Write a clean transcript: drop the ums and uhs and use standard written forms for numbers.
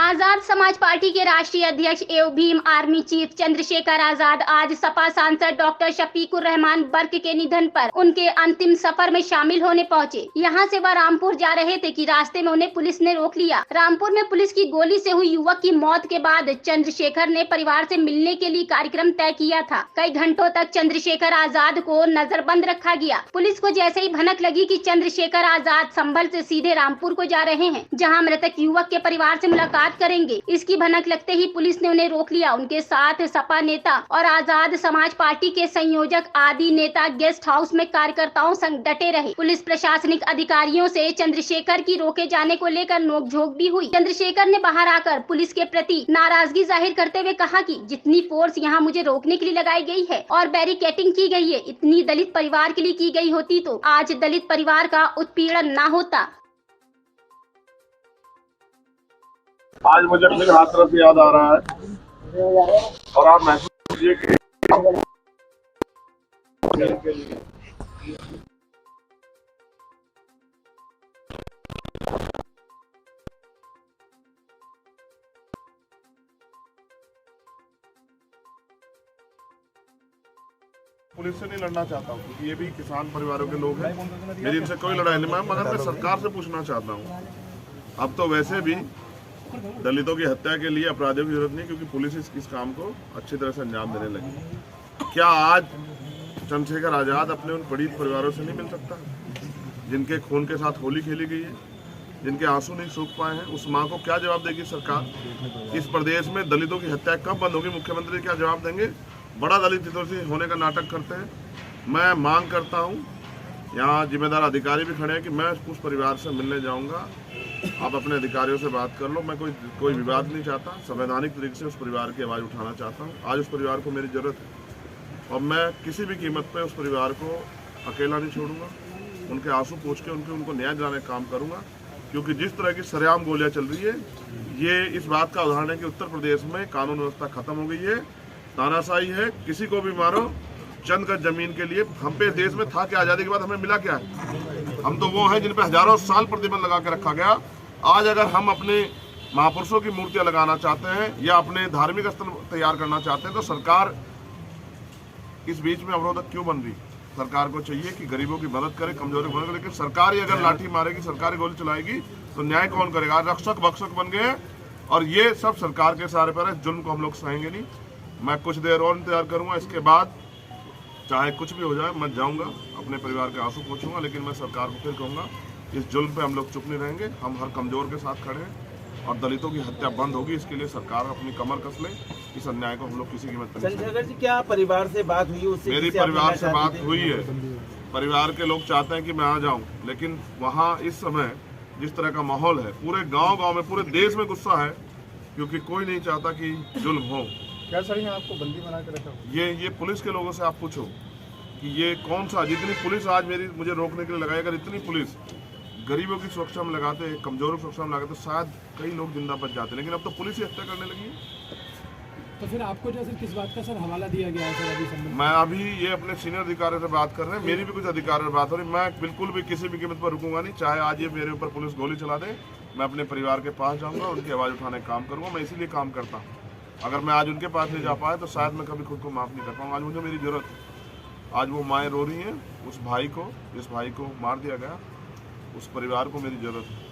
Azad Samaj party के राष्ट्रीय अध्यक्ष एवं भीम आर्मी चीफ चंद्रशेखर आजाद आज सपा सांसद डॉक्टर शफीकुर रहमान बर्क के निधन पर उनके अंतिम सफर में शामिल होने पहुंचे। यहां से वह रामपुर जा रहे थे कि रास्ते में उन्हें पुलिस ने रोक लिया। रामपुर में पुलिस की गोली से हुई युवक की मौत के बाद चंद्रशेखर ने परिवार से मिलने के लिए कार्यक्रम तय किया था। कई घंटों तक चंद्रशेखर आजाद को नजरबंद रखा गया। पुलिस को जैसे ही भनक लगी कि चंद्रशेखर आजाद संभल से सीधे रामपुर को जा रहे हैं, जहां मृतक युवक के परिवार से मुलाकात करेंगे, इसकी भनक लगते ही पुलिस ने उन्हें रोक लिया। उनके साथ सपा नेता और आजाद समाज पार्टी के संयोजक आदि नेता गेस्ट हाउस में कार्यकर्ताओं संग डटे रहे। पुलिस प्रशासनिक अधिकारियों से चंद्रशेखर की रोके जाने को लेकर नोकझोंक भी हुई। चंद्रशेखर ने बाहर आकर पुलिस के प्रति नाराजगी जाहिर करते हुए कहा कि जितनी फोर्स यहाँ मुझे रोकने के लिए लगाई गई है और बैरिकेटिंग की गई है, इतनी दलित परिवार के लिए की गई होती तो आज दलित परिवार का उत्पीड़न न होता। आज मुझे अपने हाथरस याद आ रहा है और आप महसूस कीजिए कि पुलिस से नहीं लड़ना चाहता हूँ क्योंकि ये भी किसान परिवारों के लोग हैं। मेरी इनसे कोई लड़ाई नहीं, मगर मैं सरकार से पूछना चाहता हूँ। अब तो वैसे भी दलितों की हत्या के लिए अपराधियों की जरूरत नहीं, क्योंकि पुलिस इस काम को अच्छी तरह से अंजाम देने लगी। क्या आज चंद्रशेखर आजाद अपने उन पीड़ित परिवारों से नहीं मिल सकता जिनके खून के साथ होली खेली गई है, जिनके आंसू नहीं सूख पाए हैं? उस मां को क्या जवाब देगी सरकार? इस प्रदेश में दलितों की हत्या कब बंद होगी? मुख्यमंत्री क्या जवाब देंगे? बड़ा दलित हितैषी होने का नाटक करते हैं। मैं मांग करता हूँ, यहाँ जिम्मेदार अधिकारी भी खड़े हैं, कि मैं उस परिवार से मिलने जाऊँगा। आप अपने अधिकारियों से बात कर लो। मैं कोई विवाद नहीं चाहता, संवैधानिक तरीके से उस परिवार की आवाज़ उठाना चाहता हूँ। आज उस परिवार को मेरी ज़रूरत है और मैं किसी भी कीमत पे उस परिवार को अकेला नहीं छोड़ूंगा। उनके आंसू पोंछ के उनको न्याय दिलाने का काम करूँगा, क्योंकि जिस तरह की सरेआम गोलियाँ चल रही है, ये इस बात का उदाहरण है कि उत्तर प्रदेश में कानून व्यवस्था खत्म हो गई है, तानाशाही है। किसी को भी मारो चंद गज जमीन के लिए। हम पे देश में था कि आज़ादी के बाद हमें मिला क्या है? हम तो वो हैं जिन पे हजारों साल प्रतिबंध लगा के रखा गया। आज अगर हम अपने महापुरुषों की मूर्तियां लगाना चाहते हैं या अपने धार्मिक स्थल तैयार करना चाहते हैं, तो सरकार इस बीच में अवरोधक क्यों बन रही? सरकार को चाहिए कि गरीबों की मदद करे, कमजोरों की मदद करे। लेकिन सरकार ही अगर लाठी मारेगी, सरकार गोली चलाएगी, तो न्याय कौन करेगा? रक्षक भक्षक बन गए हैं और ये सब सरकार के सहारे पर है। जुल्म को हम लोग सहेंगे नहीं। मैं कुछ देर और इंतजार करूंगा, इसके बाद चाहे कुछ भी हो जाए मैं जाऊंगा, अपने परिवार के आंसू पोंछूंगा। लेकिन मैं सरकार को फिर कहूंगा, इस जुल्म पे हम लोग चुप नहीं रहेंगे। हम हर कमजोर के साथ खड़े हैं और दलितों की हत्या बंद होगी, इसके लिए सरकार अपनी कमर कस ले। इस अन्याय को हम लोग किसी कीमत पर नहीं। चंद्रशेखर जी, क्या परिवार से बात हुई? उससे मेरी परिवार से बात हुई है। परिवार के लोग चाहते हैं कि मैं आ जाऊं, लेकिन वहाँ इस समय जिस तरह का माहौल है, पूरे गाँव में, पूरे देश में गुस्सा है, क्योंकि कोई नहीं चाहता कि जुल्म हो। क्या सर यहाँ आपको बंदी बना के रखा? ये पुलिस के लोगों से आप पूछो कि ये कौन सा, जितनी पुलिस आज मुझे रोकने के लिए लगाई, अगर इतनी पुलिस गरीबों की सुरक्षा में लगाते, कमजोरों की सुरक्षा में लगाते, तो शायद कई लोग जिंदा बच जाते। लेकिन अब तो पुलिस ही हत्या करने लगी है। तो फिर आपको जो सर किस बात का सर हवाला दिया गया है सर? अभी मैं अभी ये अपने सीनियर अधिकारियों से बात कर रहे हैं, मेरी भी कुछ अधिकारियों से बात हो रही। मैं बिल्कुल भी किसी भी कीमत पर रुकूंगा नहीं, चाहे आज ये मेरे ऊपर पुलिस गोली चला दे। मैं अपने परिवार के पास जाऊँगा, उनकी आवाज़ उठाने का काम करूँगा। मैं इसीलिए काम करता हूँ। अगर मैं आज उनके पास नहीं जा पाया तो शायद मैं कभी खुद को माफ़ नहीं कर पाऊँगा। आज मुझे मेरी ज़रूरत है। आज वो माएँ रो रही हैं, उस भाई को, जिस भाई को मार दिया गया, उस परिवार को मेरी ज़रूरत है।